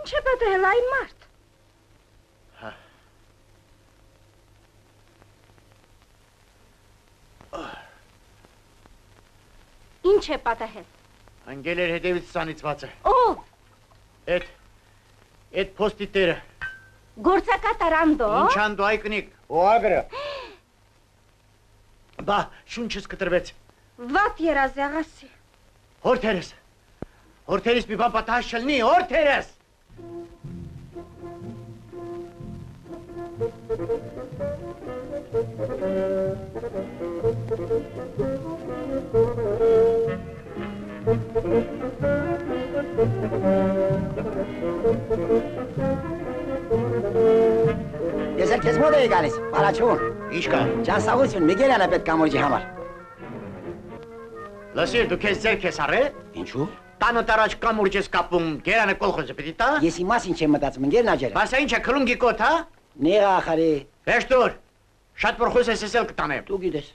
Ինչ է պատահել այն մարդ։ Ինչ է պատահել։ Անգել էր հետևից սանիծվածը։ Ով։ Էդ փոստի տերը։ Գործակատար Անդո։ Ինչ Անդո այկնիկ, օագրը։ Բա, շունչս կտրվեց։ Վատ երազ աղասի։ Հորթերս մի բան պատահ չլնի, հորթերս։ Ես էլ քեզ մոտ էի գալիս, Պարաչուն։ Ինչ կա։ Ճանսաղություն, Միգելյան է պետք կամուրջի համար։ Լսիր, դու քեզ ձեր քեզ առե։ Ինչու։ Տանը տարած կամուրջ ես կապում, գերանը կոլխոզը պիտի տա։ Ես իմաս ինչ եմ մտածում, ընկերն աջերը։ Բասա ինչ է, քլունգի կոտ, հա։ Նեղա ախարի։ Վեշ դուր, շատ որ խոս ես էլ կտանեմ։ Դու գիտես։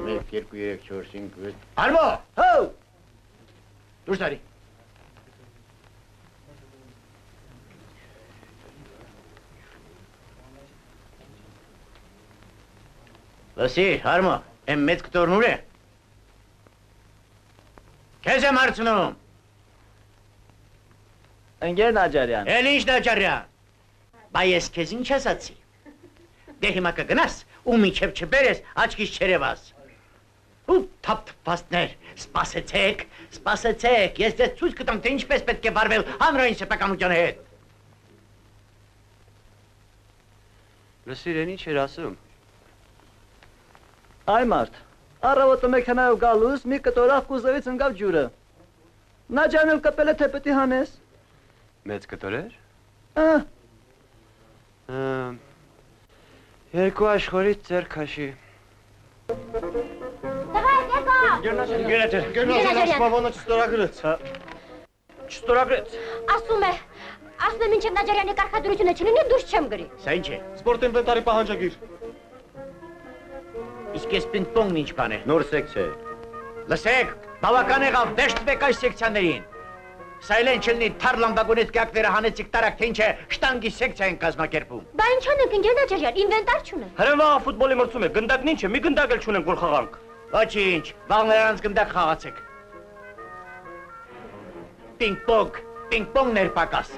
Մեկ, երկու, երեք, չորս, ինք, վեց։ Արմո, հո։ Դուրս տարի։ Լսի, Արմո, եմ մեծ կտորն ուր է։ Քեզ եմ հարցնում։ Ընկեր Նաջարյան։ Էլ ինչ Նաջարյան։ Բա ես քեզ ինչ ասացի։ Դե հիմա կգնաս ու մինչև չբերես աչքիս չերևաս։ Ու թափ-թփաստներ, սպասեցեք, ես ձեզ ցույց կտամ, թե ինչպես պետք է վարվել հանրային սեփականության հետ։ Լսիր, են ինչ էր ասում։ Այ մարդ, առավոտը մեքենայով գալուս մի կտորավ կուզովից ընկավ ջուրը։ Նաջարն էլ կպել է թե պիտի հանես։ Մեծ կտոր էր։ Երկու աշխորից ձեր քաշի։ Գերնաջարյան, սպավոնը չստորագրեց։ Չստորագրեց։ ասում է մինչև Նաջարյանի կարգադրությունը չլինի, դուրս չեմ գրի։ Սա ինչ է։ Սպորտ ինվենտարի պահանջագիր։ Իսկ ես պինգ-պոնգն ինչ բան է։ Նոր սեկցիա է։ Լսեք, բավական եղավ, վերջ տվեք այս սեկցիաներին։ Սա էլ են չլնի թարլամբագունից կյակները հանեցիք տարակ, թե ինչ է շտանգի սեկցիա են կազմակերպում։ Բա ինչ անենք, ընկեր Նաջարյան, ինվենտար չունենք։ Հրեն վաղ ֆուտբոլի մրցում է, գնդակն ինչ է, մի գնդակ էլ չունենք, որ խաղանք։ Ոչինչ, վաղ նրանց գնդակ խաղացեք։ Պինգ-պոնգներ պակաս։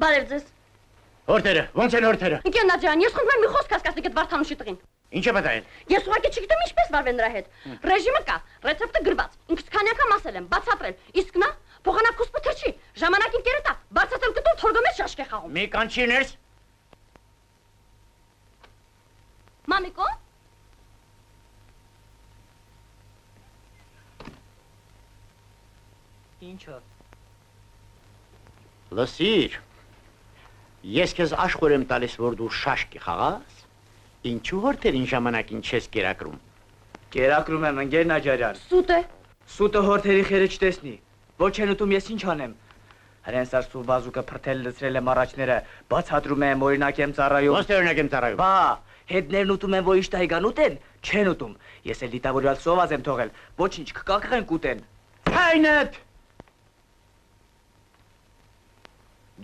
Բարև ձեզ։ Հորթերը, ոնց են հորթերը։ Ընկեր Նաջարյան, ես խնդրում եմ մի խոսք հասկացնեք այդ Վարդանուշի տղին։ Ինչ է պատահել։ Ես ուղղակի չգիտեմ ինչպես վարվել նրա հետ։ Ռեժիմը կա, ռեցեպտը գրված, ինքս քանի անգամ ասել եմ, բացատրել, իսկ նա փոխանակուսպը թրջի, ժամանակին կերտա, բացատրել կտոր թորգոմես շաշկ է խաղում։ Մի կանչիներս։ Մամիկո։ Ինչա։ Լսիր, ես քեզ աշխոր եմ տալիս, որ դու շաշկի խաղաս, ինչու հորթերին ժամանակին չես կերակրում։ Կերակրում եմ, ընկեր Նաջարյան։ Սուտ է։ Սուտը հորթերի խերը չտեսնի։ Ոչ են ուտում, ես ինչ անեմ։ Հրեն սարսու բազուկը փրթել լցրել եմ առաջները, բացատրում եմ, օրինակ եմ ծառայում։ Ոնց օրինակ եմ ծառայում։ Բա, հետներն ուտում են, որ իշտա հեգան ուտեն, չեն ուտում։ Ես էլ դիտավորյալ սոված եմ թողել, ոչինչ կկակղենք ուտեն։ Հայնդ։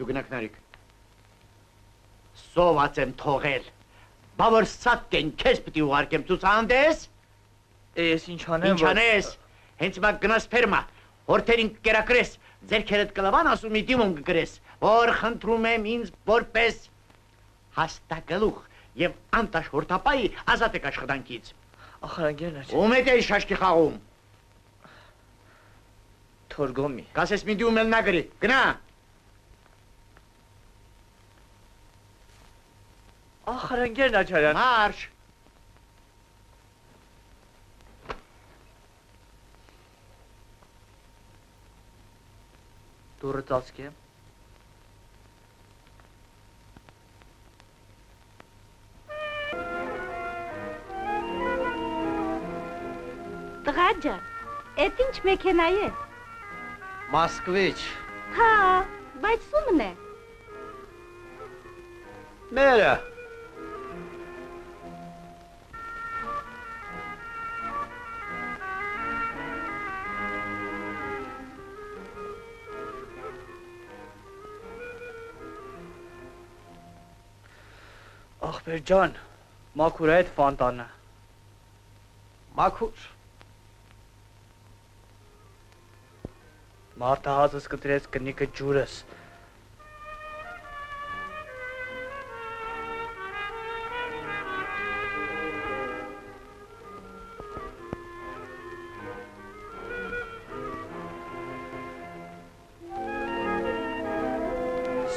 Դու գնաք նարիք։ Սոված եմ թողել։ Բա որ սատկեն, քեզ պիտի ուղարկեմ ցուցահանդես։ Ես ինչ անեմ։ Ինչ անես։ Հենց հիմա գնաս ֆերմա, հորթերին կերակրես, ձերքերդ կլավան ասում մի դիմում կգրես, որ խնդրում եմ ինձ որպես հաստակալուխ եւ անտաշ հորթապայի ազատ եք աշխատանքից։ Ախր ընկեր Նաջարյան։ Ում եք էի շաշկի խաղում։ Թորգոմի։ Կասես մի դիմում էլ նա գրի, գնա։ Ախր ընկեր Նաջարյան։ Մարշ։ Դուրը ծածկ է։ Տղա ջան, էդ ինչ մեքենա է։ Մոսկվիչ։ Հա, բայց ումն է։ Մերը։ Ախպեր ջան, մաքուր է այդ ֆանտանը։ Մաքուր։ Մարդը հազս կտրեց կնիկը ջուրս։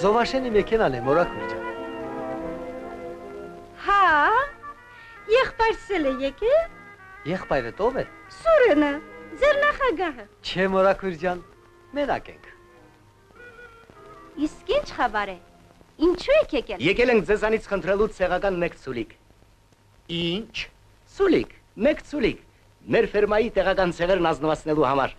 Զովաշենի մեքենան է, մորակուր ջան։ Հա, եղբայրսել է եկել, Եղբայրդ ով է։ Սուրենը, ձեր նախագահը։ Չէ, մորակուր ջան, մենակ ենք։ Իսկ ինչ խաբար է, ինչու եք եկել։ Եկել ենք ձեզանից խնդրելու ցեղական մեկ ցուլիկ։ Ինչ։ Ցուլիկ, մեկ ցուլիկ, մեր ֆերմայի տեղական ցեղերն ազնվացնելու համար։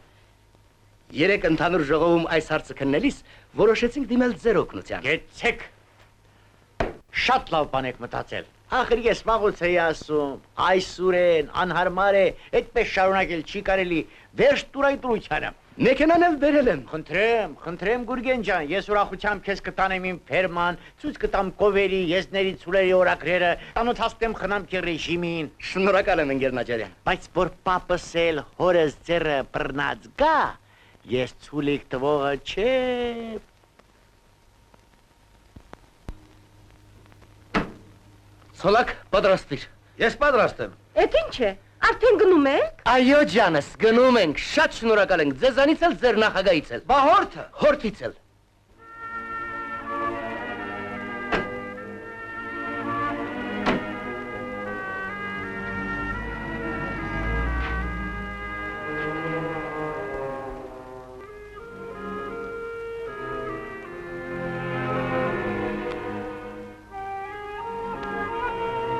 Երեք ընդհանուր ժողովում այս հարցը քննելիս որոշեցինք դիմել ձեր օգնության։ Գեցեք։ Շատ լավ բան եք մտածել։ Ախր ես վաղուց էի ասում, այսուրեն, անհարմար է, այդպես շարունակել չի կարելի, վերջ տուր այդ դրությանը։ Մեքենան էլ բերել եմ։ Խնդրեմ Գուրգեն ջան, ես ուրախությամբ քեզ կտանեմ իմ ֆերման, ցույց կտամ կովերի, եզների, ցուլերի օրակրերը, տանոթացնեմ խնամքի ռեժիմին։ Շնորհակալ եմ ընկեր Նաջարյան։ Բայց որ պապս էլ հորս ձեռը բռնած գա, ես ցուլիկ տվողը չէ։ Ցոլակ, պատրաստիր։ Ես պատրաստ եմ։ Էդ ինչ է, արդեն գնում եք։ Այո ջանս, գնում ենք, շատ շնորհակալ ենք, ձեզանից էլ ձեր նախագահից էլ։ Բա հորթը։ Հորթից էլ։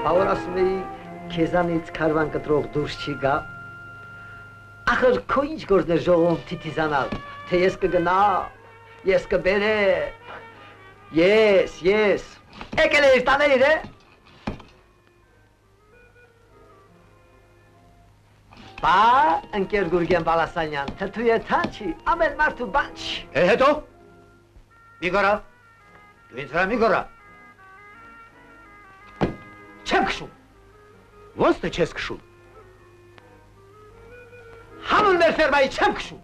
Բավոր ասում էի, քեզանից քարվան կտրող դուրս չի գա։ Ախր քո ինչ գործն է ժողովում թիթիզանալ, թե ես կգնամ, ես կբերեմ, ես, եկել էիր տանել է։ Բա, ընկեր Գուրգեն Բալասանյան, թթու է թան չի, ամեն մարդու բան չի։ Հետո։ Մի գորա։ Դու ինձ վրա մի գորա։ Չեմ քշում, Ոնց թե չես քշում։ հանուն մեր ֆերմայի չեմ քշում։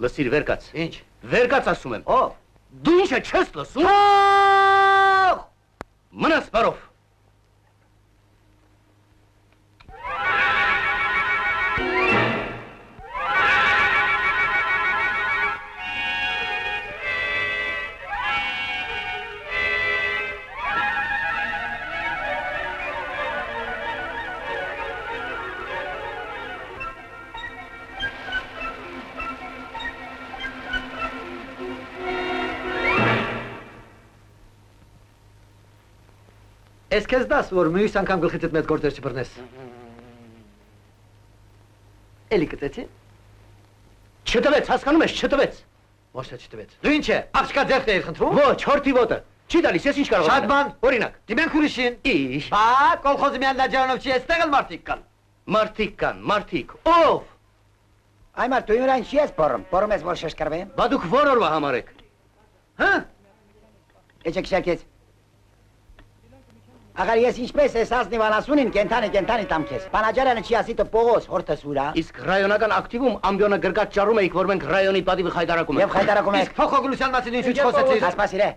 Լսիր վերկաց։ Ինչ։ Վերկաց ասում եմ։ Ով։ Դու ինչ է չես լսում։ Ախ! Մնաս բարով։ Ես քեզ դաս, որ մյուս անգամ գլխիցդ մեծ գործեր չբռնես։ Էլի կծեցի։ Չտվեց, հասկանում ես, չտվեց։ Ոչ թե չտվեց։ Դու ինչ է, աղջկա ձեռքն էիր խնդրում։ Ոչ, հորթի ոտը։ Չի տալիս, ես ինչ կարող եմ։ Շատ բան։ Օրինակ։ Դիմենք ուրիշին։ Ի՞նչ։ Բա, կոլխոզի միան Նաջարանով չի, այստեղ էլ մարդիկ կան։ Մարդիկ կան, մարդիկ։ Ով։ Այ մարդ, դու իրան չի ես բորում, բորում ես որ շշկրվեմ։ Բա դուք որ օրվա համար եք։ Հա։ Էջեք շակեց։ Աղար ես ինչպես ես ասնիվ անասունին կենթանի տամ քեզ։ Բանաջարանը չի ասի տը պողոս, հորթը սուրա։ Իսկ ռայոնական ակտիվում ամբյոնը գրկած ճարում էիք, որ մենք ռայոնի պատիվը խայտարակում Եվ ենք։ խայտարակում Իսկ եք։ փոխօգնության մասին ինչու չխոսեցիր։ Ասպասիր է։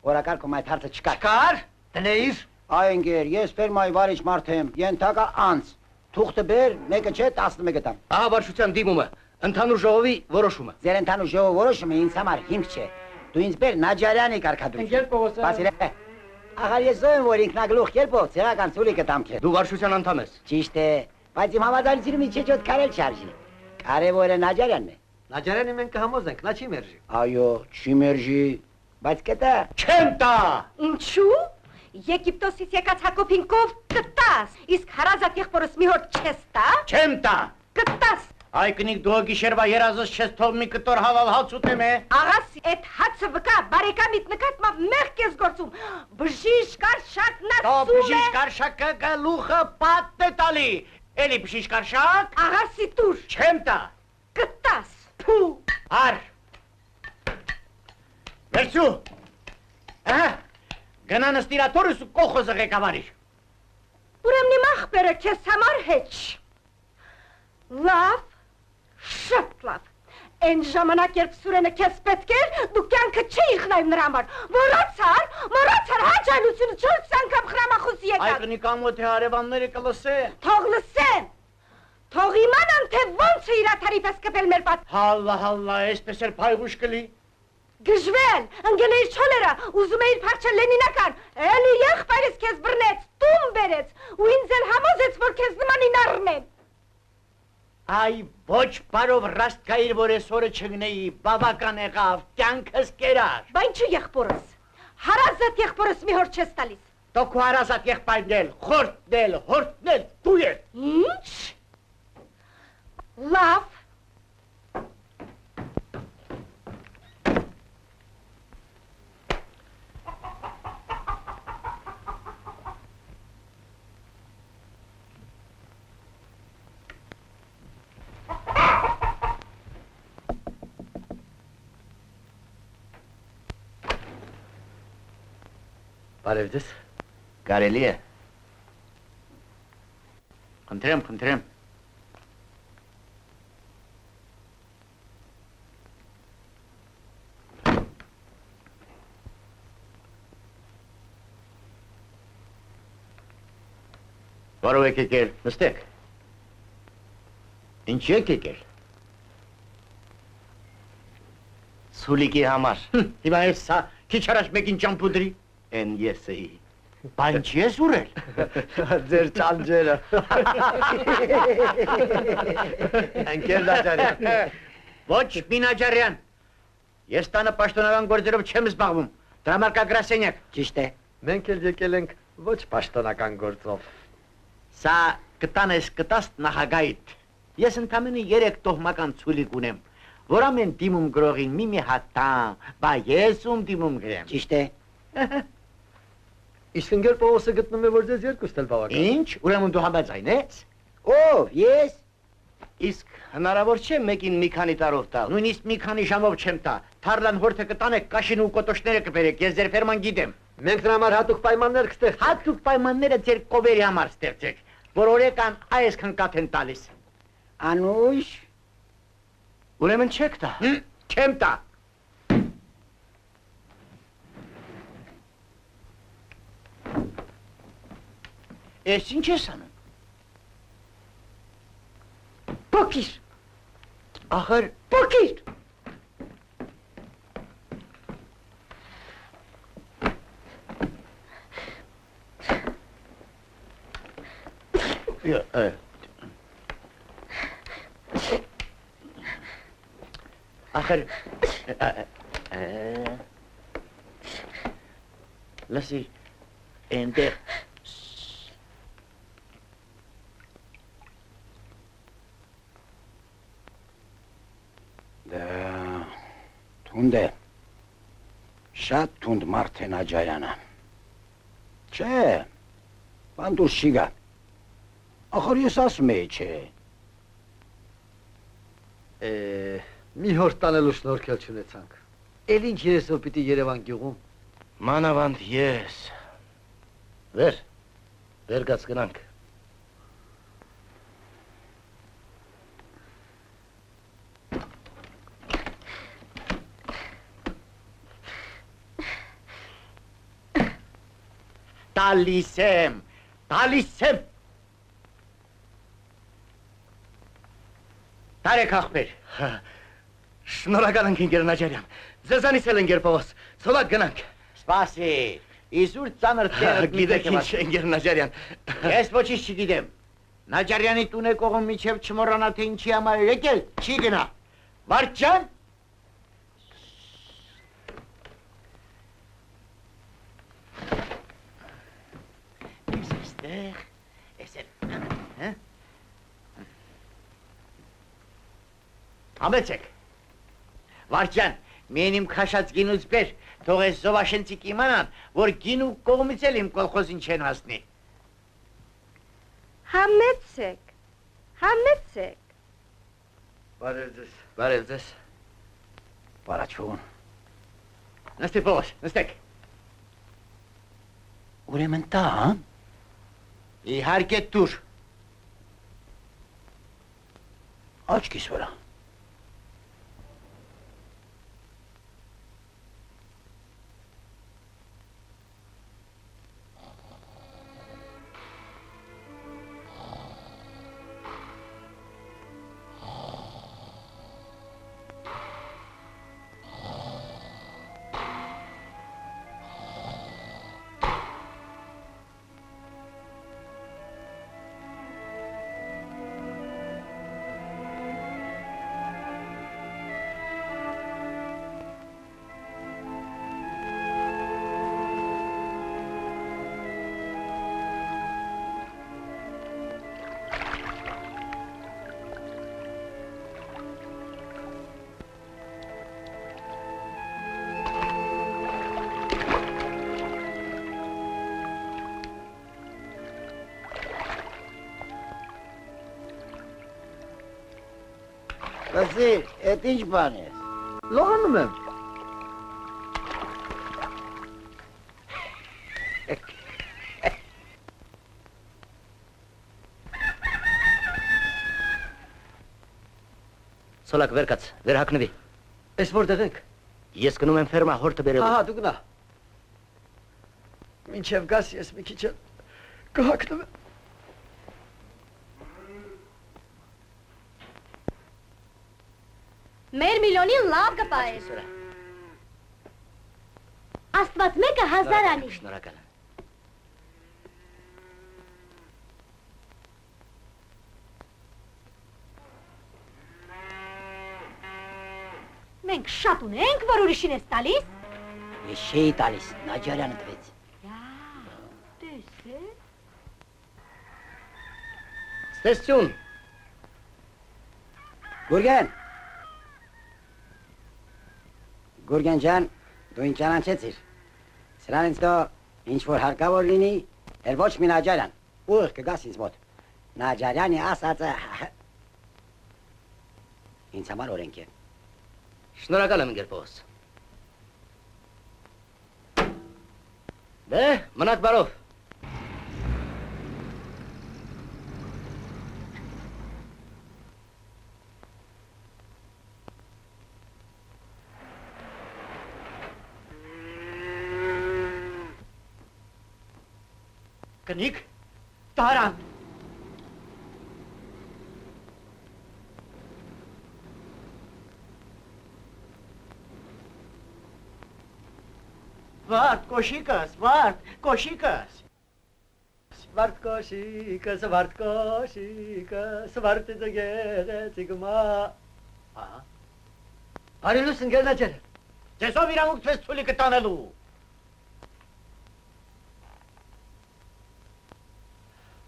Օրակարգում այդ հարցը չկա։ Կար, դնեիր։ Այ ընկեր, ես ֆերմայի վարիչ մարդ եմ, ենթակա անց։ Թուղթը բեր, մեկը չէ, 11 տամ։ Ահա վարչության դիմումը, ընդհանուր ժողովի որոշումը։ Ձեր ընդհանուր ժողովը որոշումը ինձ համար հիմք չէ։ Դու ինձ բեր Նաջարյանի կարգադրություն։ Ընկեր Պողոսյան։ Սպասիր է։ Աղար ես զոհ եմ, որ ինքնագլուխ կերպով ցեղական ցուլիկը տամ քեզ։ Դու վարչության անդամ ես։ Ճիշտ է, բայց իմ համաձայնությունը միջեջոտ կարել չարժի։ Կարևորը Նաջարյանն է։ Նաջարյանի մենք կհամոզենք, նա չի մերժի։ Այո, չի մերժի, բայց կտա։ Չեմ տա։ Ինչու։ Եգիպտոսից եկած Հակոբին կով կտաս, իսկ հարազատ եղբորս մի հոր չես տա։ Չեմ տա։ Կտաս, Այ կնիկ դու գիշերվա երազս չես թող մի կտոր հավալ հաց ուտեմ է։ Աղաս, այդ հացը վկա, բարեկամիտ նկատմամբ մեղք ես գործում։ Բժիշկ Արշակն Դո ասում է։ բժիշկ Արշակը գլուխը պատ է տալի։ Էլի բժիշկ Արշակ։ Աղասի տուր, Չեմ տա։ կտաս, փու։ Ար։ Վերցու։ Ահա։ Գնա նստիրատորս ու կողոզը ղեկավարի։ Ուրեմն իմ աղբերը քեզ համար հեչ։ Լավ, շատ լավ։ Այն ժամանակ, երբ Սուրենը քեզ պետք էր, դու կյանքը չէի խնայում նրա համար։ Մոռացար հաճայնությունը 4 անգամ խրամախոս Այ եկած։ կնիկ ամոթ է հարևանները կլսեն։ Թող լսեն։ Թող իմանան, թե ոնց է իրաթարի պես կպել մեր պատ։ Հալլա, այսպես էլ փայղուշ կլի։ Գժվել, ընկել չոլերը, ուզում էիր փախչել Լենինական, էլի եղբայրս քեզ բռնեց, տուն բերեց, ու ինձ էլ համոզեց, որ քեզ նմանին առնեմ։ Այ ոչ բարով ռաստկայիր, որ ես օրը չգնեի, բավական եղավ, կյանքս կերար։ Բա ինչու եղբորս, հարազատ եղբորս մի հոր չես տալիս։ Դո քո հարազատ եղբայրն էլ, խորտն էլ, հորտն էլ, դու ես։ Ինչ։ Լավ։ Բարև ձեզ։ Կարելի է։ Խնդրեմ։ Որով եք եկել, նստեք։ Ինչի եք եկել։ Սուլիկի համար։ Հիմա ես սա քիչ առաջ մեկին ճամփուդրի։ Են ես էի։ Բան չես ուրել։ Ձեր ճանջերը։ Ընկեր Նաջարյան։ Ոչ, Մինաջարյան։ Ես տանը պաշտոնական գործերով չեմ զբաղվում։ Դրամարկագրասենյակ։ Ճիշտ է։ Մենք էլ եկել ենք ոչ պաշտոնական գործով։ Սա կտան ես կտաս նախագայիդ։ Ես ընդամենը 3 տոհմական ցուլիկ ունեմ, որ ամեն դիմում գրողին մի հատամ, բա ես ում դիմում գրեմ։ Ճիշտ է։ Իսկ ընկեր Պողոսը գտնում է, որ ձեզ երկուստ էլ բավական։ Ինչ, ուրեմն դու համաձայն ես։ Ով, ես։ Իսկ հնարավոր չէ մեկին մի քանի տարով տալ։ Նույնիսկ մի քանի ժամով չեմ տա։ Թարլան հորթը կտանեք, կաշին ու կոտոշները կբերեք, ես ձեր ֆերման գիտեմ։ Մենք դրա համար հատուկ պայմաններ կստեղծենք։ Հատուկ պայմանները ձեր կովերի համար ստեղծեք, որ օրեկան այսքան կաթ են տալիս։ Անուշ։ Ուրեմն չեք տա։ Չեմ տա։ Ես ինչ ես անում։ Փոքիր, Ախր փոքիր։ Ախր լսի այնտեղ Թունդ է, շատ թունդ մարդ է Նաջարյանը։ Չէ, բան դուրս չի գա։ Ախր ես ասում էի, չէ։ Մի հոր տանելու շնորհքել չունեցանք։ Էլ ինչ երեսով պիտի Երևան գյուղում։ Մանավանդ ես։ Վեր գաց գնանք։ Տալիս եմ։ Տարեք ախպեր։ Շնորհակալ ենք ընկեր Նաջարյան։ Ձեզանից էլ ընկեր Պողոս։ Ցոլակ գնանք։ Սպասի, իզուր ծանր տեղը Գիտեք ինչ ընկեր Նաջարյան։ Ես ոչինչ չգիտեմ։ Նաջարյանի տուն է կողմ միջև չմոռանա թե ինչի համար է եկել, չի գնա։ Վարդջան։ Ես այստեղ, ես էլ, հա։ Համեցեք։ Վարջան, մեն իմ քաշած գինուց բեր, թող այս զովաշենցիկ իմանան, որ գինու կողմից էլ իմ կոլխոզին չեն հասնի։ Համեցեք, համեցեք։ Բարև ձեզ։ Բարև ձեզ։ Բարաչուն։ Նստի փողոց, նստեք։ Ուրեմն տա, հա։ Իհարկե դուր։ Աչքիս վրա։ Վասիլ, էդ ինչ բան ես։ Լողանում եմ։ Սոլակ վերկաց, վերհակնվի։ Ես որտեղ եք։ Ես գնում եմ ֆերմա հորտը բերելու։ Ահա, դու գնա։ Մինչև գաս ես մի քիչ կհակնվեմ։ Մեր միլիոնին լավ կպայես։ Աստված մեկը հազար անի։ Շնորհակալ եմ։ Մենք շատ ունենք, որ ուրիշին ես տալիս։ Ես չէի տալիս, Նաջարյանը տվեց։ Տեսե։ Ստեսություն։ Գուրգեն։ Գուրգեն ջան, դու ինչ ճանաչեցիր։ Սրան ինձ դո ինչ որ հարկավոր լինի, էլ ոչ մի Նաջարյան։ Ուղիղ կգաս ինձ մոտ։ Նաջարյանի ասածը ինձ համար օրենք է։ Շնորհակալ եմ Գերպոս։ Դե, մնաք բարով։ Կնիկ, տարան։ Վարդ, կոշիկս, վարդ, կոշիկս։ Վարդ կոշիկս, վարդ կոշիկս, վարդ գեղեցիկ մա։ Ահա։ Արիլուս ընկերն աջեր։ Ձեզով իրանուք թվես թուլիկը տանելու։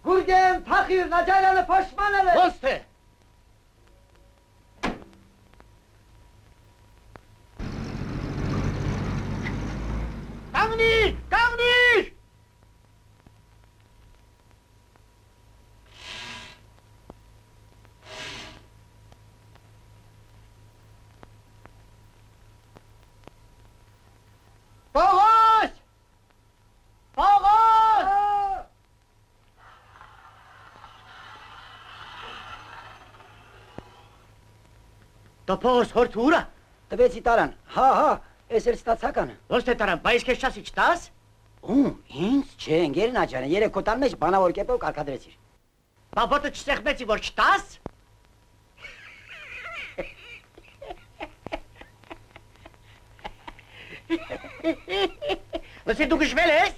Գուրգեն, փախիր, Նաջարյանը փոշմանել է։ Ոստ է։ Կանգնիր, կանգնիր։ Փողոց։ Փողոց։ Դա փողոց հորթ ուրա։ Տվեցի տարան, հա, ես էլ ստացականը։ Ոստ է տարան, բայց քեզ չասի չտաս։ Ինձ չէ, ընկեր Նաջարյան, երեք կոտան մեջ բանավոր կեպով կարկադրեցիր։ Բաբոտը չսեղմեցի, որ չտաս։ Լսի դու գժվել ես։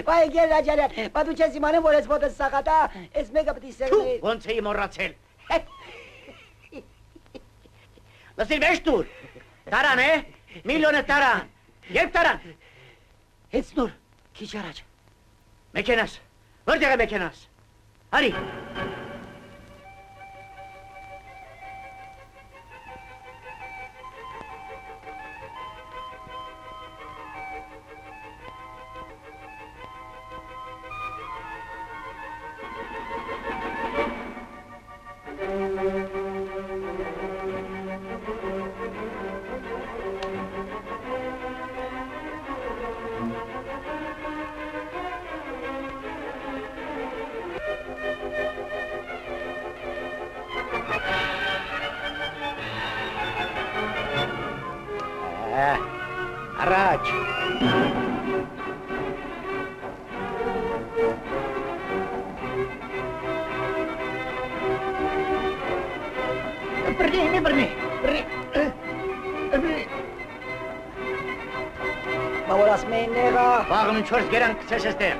Բայ ընկեր Նաջարյան, բա դու չես իմանեմ, որ ես ոտս սաղատա, ես մեկը պտի սեղմի։ Ոնց էի մոռացել։ Լսի վեշ դուր։ Տարան է, միլիոնը տարան։ Երբ տարան։ Հեցնուր, քիչ առաջ։ Մեքենաս, որտեղ է մեքենաս։ Արի։ Առաջ։ Բռնի։ Բա որ ասում էին նեղա։ Վաղն 4 գերան կցես էստեղ։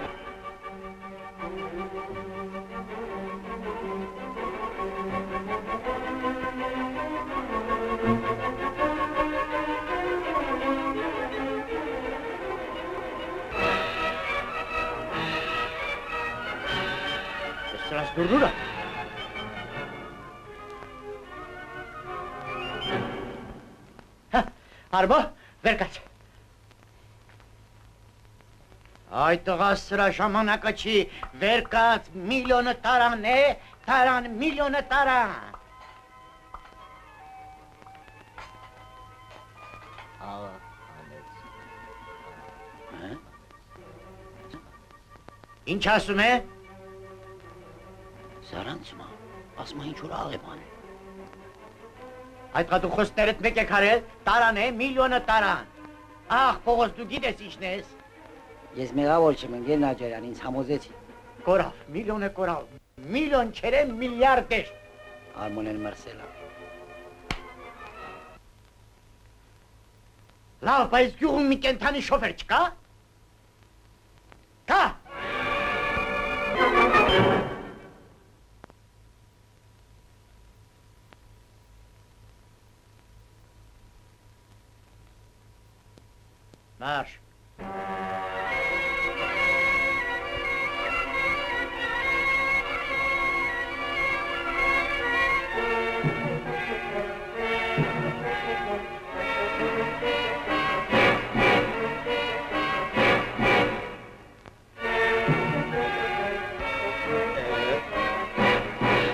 Սրաս դուրնուրա։ Արբո, վեր կաց։ Այդ տղա սրա ժամանակը չի, վեր կաց, միլիոնը տարան է, տարան, միլիոնը տարան։ Ինչ ասում է։ Զարանցմա, ասմա ինչ-որ աղեման։ Այդ կատու խոստերդ մեկ եք հարել, տարան է, միլիոնը տարան։ Աղ, Պողոս, դու գիտես ինչն ես։ Ես մեղավոր չեմ, ընկեր Նաջարյան, ինձ համոզեցի։ Կորավ, միլիոն է կորավ, միլիոն չեր է, միլիարդ էր։ Արմոնեն մրսելա։ Լավ, բայց գյուղում մի կենթանի շոֆեր չկա։ Կա։ Marş.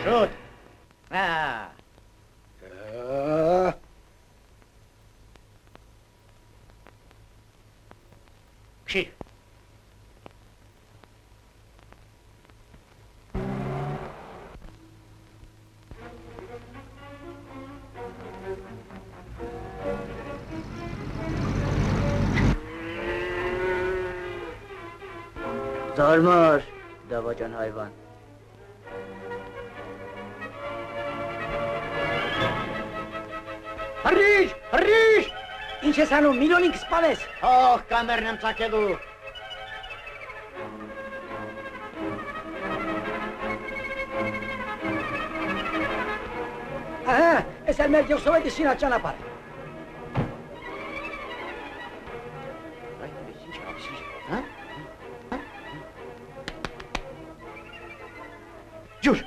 Şut. Ha. Kişi. Zarmar, davacan hayvan. Հրիժ, հրիժ։ Ինչ ես անում, միլիոնին կսպանես։ Թող կամերն եմ ծակելու։ Ահա, ես էլ մեր գյուղսով այդ շինա ճանապարհ։ Հա? Ջուր։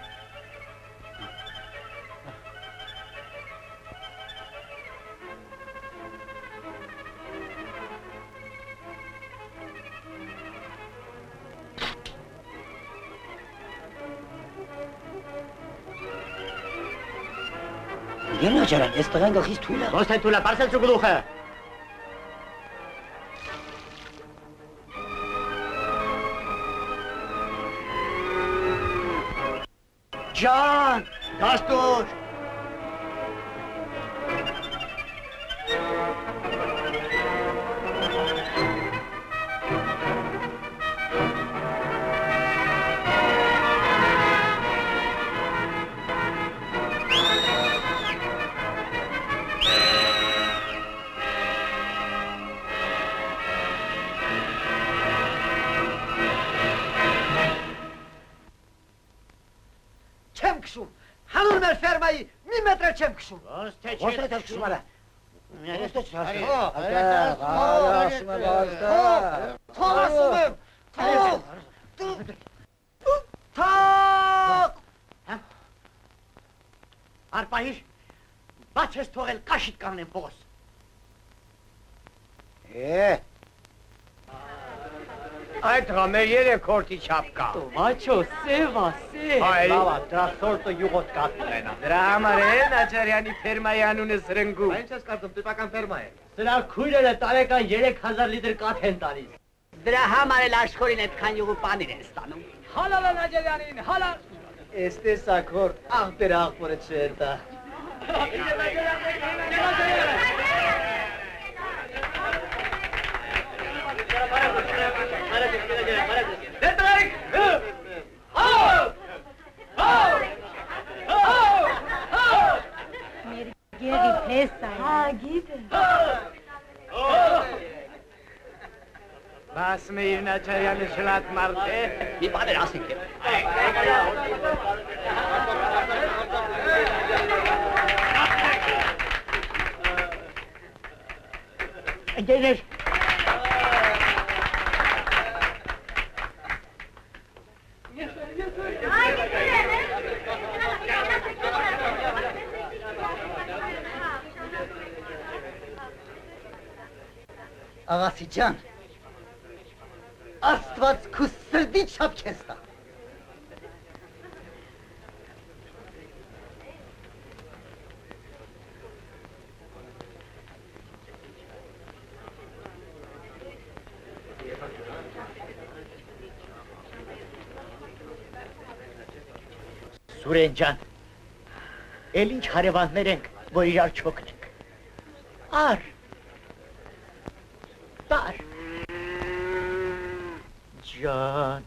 Ընկեր Նաջարյան, ես տղան գլխից թույլ է։ Ոնց է թույլը, պարսել ծու գլուխը։ Ջան, դաստուր։ Չեմ քշում, հանուն մեր ֆերմայի մի մետր չեմ քշում։ Ոնց թե Ոնց է չի քշում արա։ Ոնց է քշում։ Թող ասում եմ, թող։ Արպահիր, բաց ես թողել կաշիտ կանեմ Պողոս։ Այդ համեր երեք հորտի չապ կա։ Macho, seva, se. Այ, դրա սորտը յուղոտ կատնենա։ դրա համար է Նաջարյանի ֆերմայի անունը սրնգում։ Ինչ ես կարծում, տիպական ֆերմա է։ Սրա քույրերը տարեկան 3000 լիտր կաթ են տալիս։ Դրա համար էլ աշխորին այդքան յուղու պանիր են ստանում։ Halala Naceryanin, halal. Էստես ակոր, աղբեր աղբորը չետա։ Գերի փեսա։ Հա, գիտեմ։ Բասմեիր Նաչարյանը շլատ մարդ է։ Մի բան էր ասենք։ Ընկերներ, Աղասի ջան, Աստված քո սրտի չափ քեզ տա։ Սուրեն ջան, էլ ինչ հարևաններ ենք, որ իրար չօգնենք։ Ար, տար, ջան,